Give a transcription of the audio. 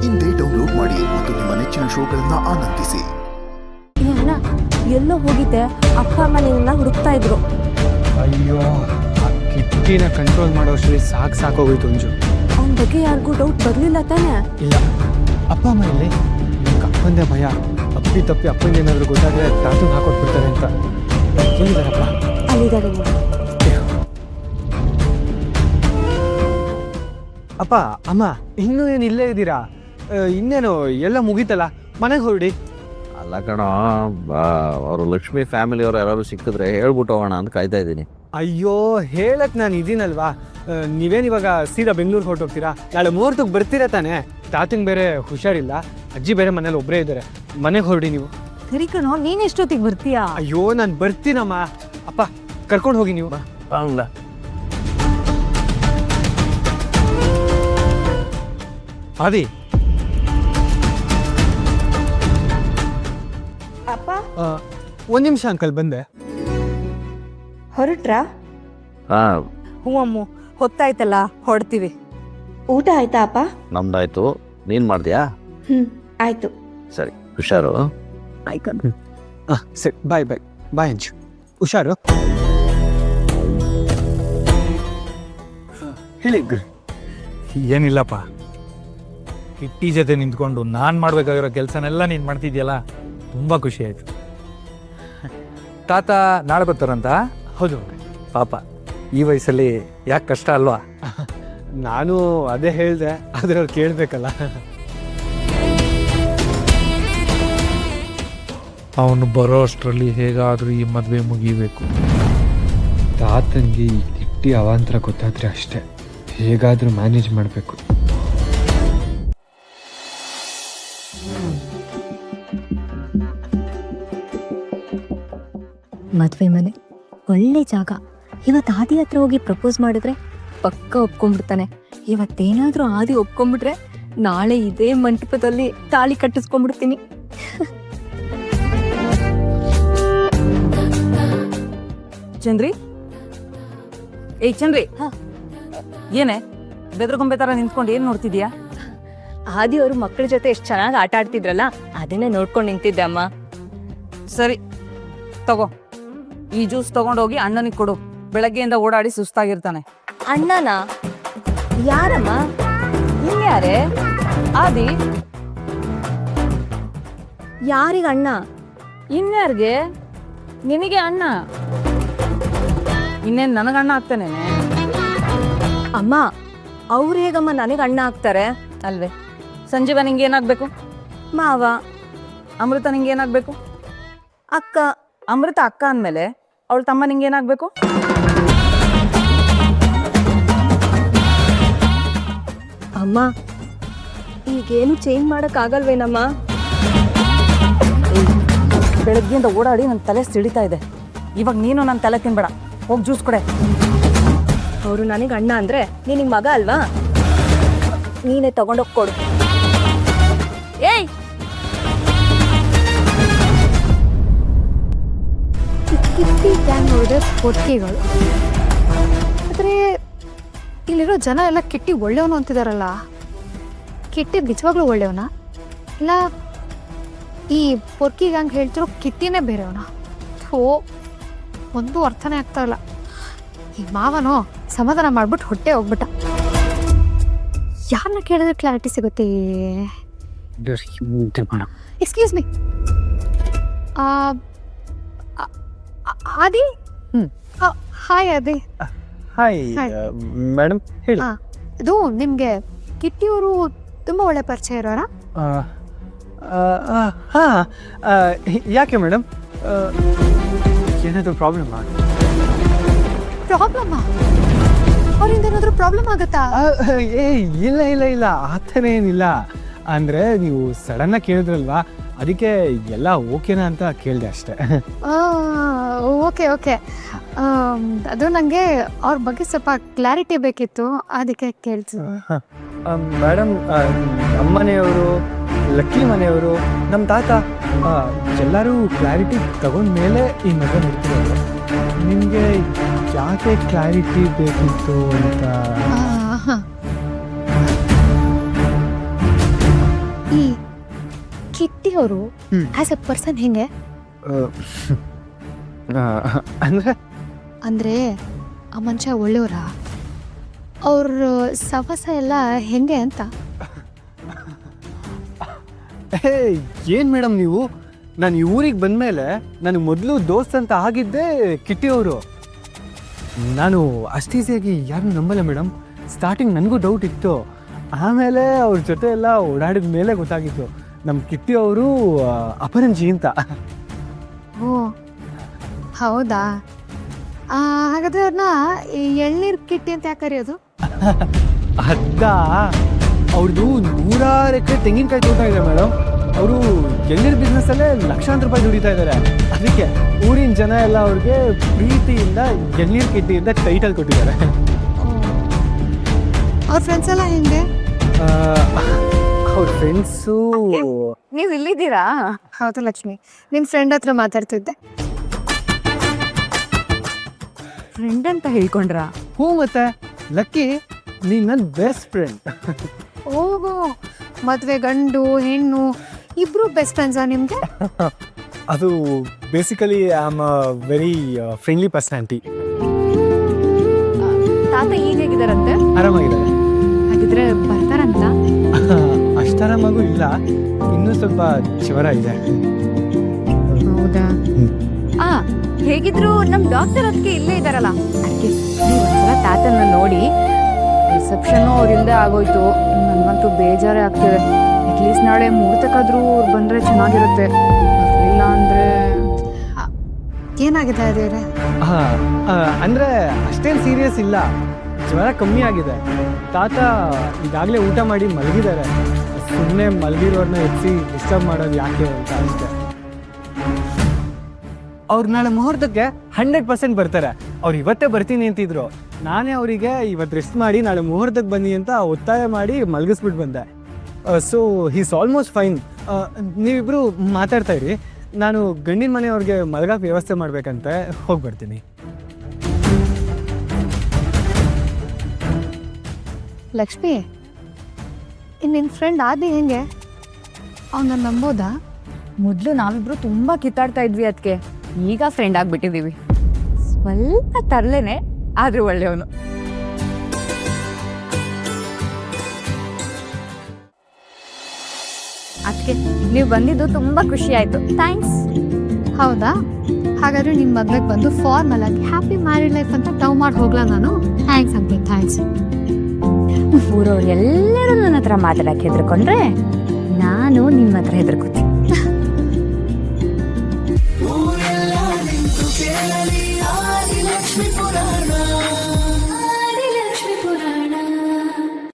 ಇಂದೇ ಡೌನ್ಲೋಡ್ ಮಾಡಿ ಮತ್ತು ನಿಮ್ಮ ನೆಚ್ಚಿನ ಶೋಗಳನ್ನ ಆನಂದಿಸಿ. ಅಣ್ಣ ಎಲ್ಲೋ ಹೋಗಿದ್ದೆ, ಅಪ್ಪ ಅಮ್ಮ ನಿನ್ನ ಹುಡುಕ್ತಾ ಇದ್ರು. ಅಯ್ಯೋ, ಆ ಕಿಟ್ಟಿನ ಕಂಟ್ರೋಲ್ ಮಾಡೋಷ್ಟ್ರಲ್ಲಿ ಸಾಕೋಗೋಯ್ತು ಅಂಜು. ಅವನ ಬಗ್ಗೆ ಯಾರಿಗೂ ಡೌಟ್ ಬರಲಿಲ್ಲ ತಾನೆ? ಇಲ್ಲ, ಅಪ್ಪ ಅಮ್ಮ ಇಲ್ಲಿ ಅಪ್ಪಂದೇ ಭಯ. ಅಪ್ಪಿ ತಪ್ಪಿ ಅಪ್ಪಂಗೆ ಏನಾದರೂ ಗೊತ್ತಾದರೆ ತಾತನ ಹಾಕೊಟ್ಬಿಡ್ತಾರೆ ಅಂತ. ಎಲ್ಲಿದ್ದಾರಪ್ಪ? ಅಲ್ಲಿದ್ದಾರೆ. ಅಪ್ಪ ಅಮ್ಮ ಇನ್ನೂ ಏನು ಇಲ್ಲೇ ಇದ್ದೀರಾ? ಇನ್ನೇನು ಎಲ್ಲ ಮುಗೀತಲ್ಲ, ಮನೆಗೆ ಹೊರಡಿ. ಅಲ್ಲ ಕಣೋ, ಅವರು ಲಕ್ಷ್ಮಿ ಫ್ಯಾಮಿಲಿಯವ್ರು ಯಾರಾದ್ರು ಸಿಕ್ಕಿದ್ರೆ ಹೇಳ್ಬಿಟ್ಟು ಹೋಗೋಣ ಅಂತ ಕಾಯ್ತಾ ಇದ್ದೀನಿ. ಅಯ್ಯೋ, ಹೇಳಕ್ ನಾನು ಇದೀನಲ್ವಾ. ನೀವೇನಿವಾಗ ಸೀದಾ ಬೆಂಗಳೂರಿಗೆ ಹೊರಟೋಗ್ತೀರಾ? ನಾಳೆ ಮುಹೂರ್ತಕ್ಕೆ ಬರ್ತೀರಾ ತಾನೇ? ತಾತಂಗೆ ಬೇರೆ ಹುಷಾರಿಲ್ಲ, ಅಜ್ಜಿ ಬೇರೆ ಮನೇಲಿ ಒಬ್ಬರೇ ಇದ್ದಾರೆ. ಮನೆಗೆ ಹೊರಡಿ ನೀವು. ಸರಿ ಕಣೋ, ನೀನು ಎಷ್ಟೊತ್ತಿಗೆ ಬರ್ತೀಯಾ? ಅಯ್ಯೋ, ನಾನು ಬರ್ತೀನಮ್ಮ. ಅಪ್ಪ ಕರ್ಕೊಂಡು ಹೋಗಿ ನೀವು. ಅಲ್ಲ ಆದಿ, ಅಪ್ಪ ಒಂದು ನಿಮಿಷ ಅಂಕಲ್, ಬಂದೆ. ಹೊರಟ್ರಾ? ಹಾಂ, ಹ್ಞೂ ಅಮ್ಮು, ಹೊತ್ತಾಯ್ತಲ್ಲ, ಹೊರಡ್ತೀವಿ. ಊಟ ಆಯ್ತಾ ಅಪ್ಪ? ನಮ್ದಾಯ್ತು. ನೀನು ಮಾಡಿದ್ಯಾ? ಆಯ್ತು. ಸರಿ, ಹುಷಾರು. ಆಯ್ತು. ಸರಿ, ಬಾಯ್ ಬಾಯ್ ಬಾಯ್ ಅಂಜು, ಹುಷಾರು. ಹೇಳಿ. ಏನಿಲ್ಲಪ್ಪ, ಕಿಟ್ಟಿ ಜೊತೆ ನಿಂತ್ಕೊಂಡು ನಾನು ಮಾಡಬೇಕಾಗಿರೋ ಕೆಲಸನೆಲ್ಲ ನೀನು ಮಾಡ್ತಿದ್ಯಲ್ಲ, ತುಂಬ ಖುಷಿ ಆಯಿತು. ತಾತ ನಾಳೆ ಬರ್ತಾರಂತ? ಹೌದು. ಪಾಪ ಈ ವಯಸ್ಸಲ್ಲಿ ಯಾಕೆ ಕಷ್ಟ ಅಲ್ವಾ? ನಾನು ಅದೇ ಹೇಳಿದೆ, ಆದರೆ ಅವ್ರು ಕೇಳಬೇಕಲ್ಲ. ಅವನು ಬರೋ ಅಷ್ಟರಲ್ಲಿ ಹೇಗಾದರೂ ಈ ಮದುವೆ ಮುಗಿಬೇಕು. ತಾತಂಗೆ ಈ ಕಿಟ್ಟಿ ಅವಾಂತರ ಗೊತ್ತಾದರೆ ಅಷ್ಟೇ, ಹೇಗಾದರೂ ಮ್ಯಾನೇಜ್ ಮಾಡಬೇಕು. ಮದುವೆ ಮನೆ ಒಳ್ಳೆ ಜಾಗ. ಇವತ್ತು ಆದಿ ಹತ್ರ ಹೋಗಿ ಪ್ರಪೋಸ್ ಮಾಡಿದ್ರೆ ಪಕ್ಕ ಒಪ್ಕೊಂಡ್ಬಿಡ್ತಾನೆ. ಇವತ್ತೇನಾದರೂ ಆದಿ ಒಪ್ಕೊಂಡ್ಬಿಟ್ರೆ ನಾಳೆ ಇದೇ ಮಂಟಪದಲ್ಲಿ ತಾಳಿ ಕಟ್ಟಿಸ್ಕೊಂಡ್ಬಿಡ್ತೀನಿ. ಚಂದ್ರಿ, ಏಯ್ ಚಂದ್ರಿ, ಏನೇ ಬೆದ್ರಗೊಂಬೆ ಥರ ನಿಂತ್ಕೊಂಡು ಏನು ನೋಡ್ತಿದ್ಯಾ? ಆದಿ ಅವರು ಮಕ್ಕಳ ಜೊತೆ ಎಷ್ಟು ಚೆನ್ನಾಗಿ ಆಟ ಆಡ್ತಿದ್ರಲ್ಲ, ಅದನ್ನೇ ನೋಡ್ಕೊಂಡು ನಿಂತಿದ್ದೆ ಅಮ್ಮ. ಸರಿ ತಗೋ, ಈ ಜ್ಯೂಸ್ ತಗೊಂಡೋಗಿ ಅಣ್ಣನಿಗೆ ಕೊಡು. ಬೆಳಗ್ಗೆಯಿಂದ ಓಡಾಡಿ ಸುಸ್ತಾಗಿರ್ತಾನೆ. ಅಣ್ಣನ? ಯಾರಮ್ಮ? ಇನ್ಯಾರೇ? ಆದಿ. ಯಾರಿಗೆ ಅಣ್ಣ? ಇನ್ಯಾರಿಗೆ? ನಿನಗೆ ಅಣ್ಣ. ಇನ್ನೇನು ನನಗಣ್ಣ ಆಗ್ತಾನೆ ಅಮ್ಮ, ಅವ್ರು ಹೇಗಮ್ಮ ನನಗೆ ಅಣ್ಣ ಆಗ್ತಾರೆ? ಅಲ್ವೇ? ಸಂಜೀವ ನಿಂಗೆ ಏನಾಗಬೇಕು? ಮಾವ. ಅಮೃತ ನಿಂಗೆ ಏನಾಗಬೇಕು? ಅಕ್ಕ. ಅಮೃತ ಅಕ್ಕ ಅಂದಮೇಲೆ ಅವಳ ತಮ್ಮ ನಿಂಗೆ ಏನಾಗಬೇಕು? ಅಮ್ಮ, ಈಗೇನು ಚೇಂಜ್ ಮಾಡೋಕ್ಕಾಗಲ್ವೇನಮ್ಮ? ಬೆಳಗ್ಗೆಯಿಂದ ಓಡಾಡಿ ನನ್ನ ತಲೆ ಸಿಡಿತಾ ಇದೆ. ಇವಾಗ ನೀನು ನನ್ನ ತಲೆ ತಿನ್ಬೇಡ, ಹೋಗಿ ಜ್ಯೂಸ್ ಕೊಡೆ. ಅವರು ನನಗೆ ಅಣ್ಣ ಅಂದರೆ ನಿನಗೆ ಮಗ ಅಲ್ವಾ? ನೀನೇ ತಗೊಂಡೋಗಿ ಕೊಡು. ಏಯ್, ಕಿಟ್ಟಿ ಗ್ಯಾಂಗ್ ನೋಡಿದ್ರೆ ಪೊಟ್ಕಿಗಳು, ಆದರೆ ಇಲ್ಲಿರೋ ಜನ ಎಲ್ಲ ಕಿಟ್ಟಿ ಒಳ್ಳೆಯವನು ಅಂತಿದಾರಲ್ಲ. ಕಿಟ್ಟಿ ನಿಜವಾಗ್ಲೂ ಒಳ್ಳೆಯವನ, ಇಲ್ಲ ಈ ಪೊರ್ಕಿ ಗ್ಯಾಂಗ್ ಹೇಳ್ತಿರೋ ಕಿಟ್ಟಿನೇ ಬೇರೆಯವನ? ಥೋ, ಒಂದು ಅರ್ಥನೇ ಆಗ್ತಾ ಇಲ್ಲ. ಈ ಮಾವನೋ ಸಮಾಧಾನ ಮಾಡ್ಬಿಟ್ಟು ಹೊಟ್ಟೆ ಹೋಗ್ಬಿಟ್ಟ. ಯಾರನ್ನ ಕೇಳಿದ್ರೆ ಕ್ಲಾರಿಟಿ ಸಿಗುತ್ತೆ? ಎಕ್ಸ್ಕ್ಯೂಸ್ ಮೀ, ಆದಿ. ಹಾಯ್ ಆದಿ. ಹಾಯ್ ಮೇಡಮ್, ಹೇಳಿ. ಇದು ನಿಮಗೆ ಕಿಟ್ಟಿಯವರು ತುಂಬ ಒಳ್ಳೆ ಪರಿಚಯ ಇರೋರಾ? ಹಾಂ, ಯಾಕೆ ಮೇಡಮ್? ಏನಾದರೂ ಪ್ರಾಬ್ಲಮ್ಮಾ? ಪ್ರಾಬ್ಲಮ್ಮಾ? ಅವರಿಂದ ಏನಾದರೂ ಪ್ರಾಬ್ಲಮ್ ಆಗುತ್ತಾ? ಏ ಇಲ್ಲ ಇಲ್ಲ ಇಲ್ಲ, ಆ ಥರ ಏನಿಲ್ಲ. ಅಂದರೆ ನೀವು ಸಡನ್ನಾಗಿ ಕೇಳಿದ್ರಲ್ವಾ, ಅದಕ್ಕೆ ಎಲ್ಲ ಓಕೆನಾ ಅಂತ ಕೇಳಿದೆ ಅಷ್ಟೇ. Okay okay. ಅದು ನನಗೆ ಅವ್ರ ಬಗ್ಗೆ ಸ್ವಲ್ಪ ಕ್ಲಾರಿಟಿ ಬೇಕಿತ್ತು, ಅದಕ್ಕೆ ಕೇಳ್ತೀನಿ. ಮೇಡಮ್, ನಮ್ಮನೆಯವರು, ಲಕ್ಕಿ ಮನೆಯವರು, ನಮ್ಮ ತಾತ ಎಲ್ಲರೂ ಕ್ಲಾರಿಟಿ ತಗೊಂಡ್ಮೇಲೆ ಈ ಮದುವೆ ನಡೀತಿರೋದು. ನಿಮಗೆ ಯಾಕೆ ಕ್ಲಾರಿಟಿ ಬೇಕಿತ್ತು ಅಂತ? ಕಿಟ್ಟಿ ಅವರು ಆಸ್ ಎ ಪರ್ಸನ್ ಹೆಂಗೆ? ಅಂದರೆ ಅಂದ್ರೆ ಆ ಮನುಷ್ಯ ಒಳ್ಳೆಯವರ? ಅವ್ರ ಸವಸ ಎಲ್ಲ ಹೆಂಗೆ ಅಂತ? ಏನು ಮೇಡಮ್ ನೀವು, ನಾನು ಈ ಊರಿಗೆ ಬಂದಮೇಲೆ ನನಗೆ ಮೊದಲು ದೋಸ್ತ್ ಅಂತ ಆಗಿದ್ದೆ ಕಿಟ್ಟಿ ಅವರು. ನಾನು ಅಷ್ಟು ಈಸಿಯಾಗಿ ಯಾರನ್ನೂ ನಂಬಲ್ಲ ಮೇಡಮ್. ಸ್ಟಾರ್ಟಿಂಗ್ ನನಗೂ ಡೌಟ್ ಇತ್ತು, ಆಮೇಲೆ ಅವ್ರ ಜೊತೆ ಎಲ್ಲ ಓಡಾಡಿದ ಮೇಲೆ ಗೊತ್ತಾಗಿತ್ತು ನಮ್ಮ ಕಿಟ್ಟಿ ಅವರು ಅಪರಂಜಿ ಅಂತ. ಓ ಹೌದಾ? ಹಾಗಾದ್ರೆ ಅವ್ರನ್ನ ಎಳ್ನೀರು ಕಿಟ್ಟಿ ಅಂತ ಯಾಕೆ ಕರೆಯೋದು? ಅದ ಅವ್ರದ್ದು 100 ಎಕರೆ ತೆಂಗಿನಕಾಯಿ ತೋಟ ಇದೆ ಮೇಡಮ್. ಅವರು ಎಳ್ನೀರು ಬಿಸ್ನೆಸ್ಸಲ್ಲೇ ಲಕ್ಷಾಂತರ ರೂಪಾಯಿ ದುಡಿತಾ ಇದ್ದಾರೆ. ಅದಕ್ಕೆ ಊರಿನ ಜನ ಎಲ್ಲ ಅವ್ರಿಗೆ ಪ್ರೀತಿಯಿಂದ ಎಳ್ನೀರು ಕಿಟ್ಟಿಯಿಂದ ಟೈಟಲ್ ಕೊಟ್ಟಿದ್ದಾರೆ. ಅವ್ರ ಫ್ರೆಂಡ್ಸ್ ಎಲ್ಲ ಹೆಂಗೆ? ಅವ್ರ ಫ್ರೆಂಡ್ಸು ನೀವು ಇಲ್ಲಿದ್ದೀರಾ? ಹೌದು ಲಕ್ಷ್ಮಿ, ನಿನ್ನ ಫ್ರೆಂಡ್ ಹತ್ರ ಮಾತಾಡ್ತಿದ್ದೆ. ಫ್ರೆಂಡ್ ಅಂತ ಹೇಳ್ಕೊಂಡ್ರಾ? ಹ್ಞೂ ಮತ್ತೆ ಲಕ್ಕಿ, ನೀನು ನನ್ನ ಬೆಸ್ಟ್ ಫ್ರೆಂಡ್. ಓಹೋ, ಮದುವೆ ಗಂಡು ಹೆಣ್ಣು ಇಬ್ರು ಬೆಸ್ಟ್ ಫ್ರೆಂಡ್ಸಾ ನಿಮಗೆ? ಅದು basically I am a very friendly personality. ತಾತ ಈಗ ಹೇಗಿದ್ದಾರಂತೆ? ಆರಾಮಾಗಿದ್ದಾರೆ. ಹಾಗಿದ್ರೆ ಬರ್ತಾರಂತ? ಅಷ್ಟಾರಾಮಾಗೂ ಇಲ್ಲ, ಇನ್ನೂ ಸ್ವಲ್ಪ ಜ್ವರ ಇದೆ. ಹೌದಾ? ಹೇಗಿದ್ರು ನಮ್ ಡಾಕ್ಟರ್ ಅದಕ್ಕೆ ಇಲ್ಲೇ ಇದಾರಲ್ಲ, ಅದಕ್ಕೆ ನೀವು ಒಂದ್ಸಲ ತಾತನ್ನ ನೋಡಿ. ರಿಸೆಪ್ಷನ್ನು ಅವ್ರು ಇಲ್ಲದೆ ಆಗೋಯ್ತು. ನನಗಂತೂ ಬೇಜಾರೇ ಆಗ್ತಿದೆ. ಅಟ್ಲೀಸ್ಟ್ ನಾಳೆ ಮುಹೂರ್ತಕ್ಕಾದ್ರೂ ಅವ್ರು ಬಂದರೆ ಚೆನ್ನಾಗಿರುತ್ತೆ. ಇಲ್ಲ ಅಂದರೆ ಏನಾಗಿದೆ ಅದೇವ್ರೆ? ಅಂದರೆ ಅಷ್ಟೇನು ಸೀರಿಯಸ್ ಇಲ್ಲ, ಜ್ವರ ಕಮ್ಮಿ ಆಗಿದೆ. ತಾತ ಈಗಾಗಲೇ ಊಟ ಮಾಡಿ ಮಲಗಿದ್ದಾರೆ. ಸುಮ್ಮನೆ ಮಲಗಿರೋರನ್ನ ಎತ್ತಿ ಡಿಸ್ಟರ್ಬ್ ಮಾಡೋದು ಯಾಕೆ ಅಂತ ಅಷ್ಟೇ. ಅವ್ರು ನಾಳೆ ಮುಹೂರ್ತಕ್ಕೆ 100% ಬರ್ತಾರೆ. ಅವ್ರು ಇವತ್ತೇ ಬರ್ತೀನಿ ಅಂತಿದ್ರು. ನಾನೇ ಅವರಿಗೆ ಇವತ್ತು ರೆಸ್ಟ್ ಮಾಡಿ ನಾಳೆ ಮುಹೂರ್ತಕ್ಕೆ ಬನ್ನಿ ಅಂತ ಒತ್ತಾಯ ಮಾಡಿ ಮಲಗಿಸ್ಬಿಟ್ಟು ಬಂದೆ. So he's almost fine. ನೀವಿಬ್ಬರು ಮಾತಾಡ್ತಾ ಇರಿ, ನಾನು ಗಂಡಿನ ಮನೆಯವ್ರಿಗೆ ಮಲಗಕ್ಕೆ ವ್ಯವಸ್ಥೆ ಮಾಡಬೇಕಂತ ಹೋಗಿ ಬರ್ತೀನಿ. ಲಕ್ಷ್ಮಿ, ನಿನ್ನ ಫ್ರೆಂಡ್ ಆದಿ ಹೆಂಗೆ? ಅವನ್ನ ನಂಬೋದಾ? ಮೊದಲು ನಾವಿಬ್ರು ತುಂಬಾ ಕಿತ್ತಾಡ್ತಾ ಇದ್ವಿ, ಅದಕ್ಕೆ ಈಗ ಫ್ರೆಂಡ್ ಆಗ್ಬಿಟ್ಟಿದೀವಿ. ಸ್ವಲ್ಪ ತರ್ಲೇನೆ, ಆದ್ರೂ ಒಳ್ಳೆಯವನು. ಅದಕ್ಕೆ ನೀವು ಬಂದಿದ್ದು ತುಂಬಾ ಖುಷಿ ಆಯ್ತು. ಥ್ಯಾಂಕ್ಸ್. ಹೌದಾ? ಹಾಗಾದ್ರೆ ನಿಮ್ಮ ಮದ್ವೆಗೆ ಬಂದು ಫಾರ್ಮಲ್ ಆಗಿ ಹ್ಯಾಪಿ ಮ್ಯಾರಿಡ್ ಲೈಫ್ ಅಂತ ಟವ್ ಮಾಡಿ ಹೋಗ್ಲಾ ನಾನು? ಥ್ಯಾಂಕ್ಸ್ ಅಂತ. ಥ್ಯಾಂಕ್ಸ್. ಊರವ್ರು ಎಲ್ಲರೂ ನನ್ನ ಹತ್ರ ಮಾತಾಡಕ್ಕೆ ಹೆದರ್ಕೊಂಡ್ರೆ ನಾನು ನಿಮ್ಮ ಹತ್ರ ಹೆದರ್ಕೋತೀನಿ. ಊರೆಲ್ಲ ನಿಂತು ಕೇಳಲಿ ಆದಿಲಕ್ಷ್ಮೀಪುರ